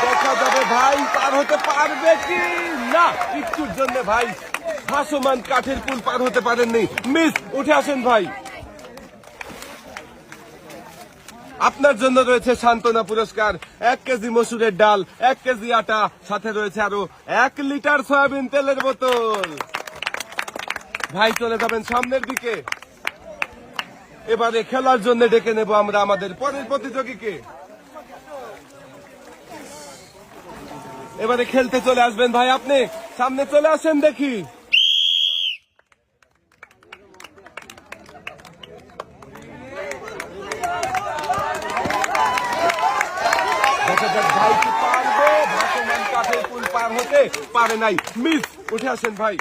দেখা যাবে ভাই পার হতে পারবে কি না। একটুর জন্য ভাই ভাসমান কাঠের পুল পার হতে পারেননি। মিস, উঠে আসেন ভাই। আপনার জন্য রয়েছে সান্ত্বনা পুরস্কার, 1 কেজি মসুরের ডাল, 1 কেজি আটা, সাথে রয়েছে আরো 1 লিটার সয়াবিন তেলের বোতল। ভাই চলে যাবেন সামনের দিকে। এবারে খেলার জন্য ডেকে নেব আমরা আমাদের পরের প্রতিযোগীকে। এবারে খেলতে চলে আসবেন ভাই, আপনি সামনে চলে আসেন দেখি। দেখা যাক ভাই কি পারবে। ভাসমান কাঠের পুল পার হতে পারে নাই। মিস, উঠে আসেন ভাই।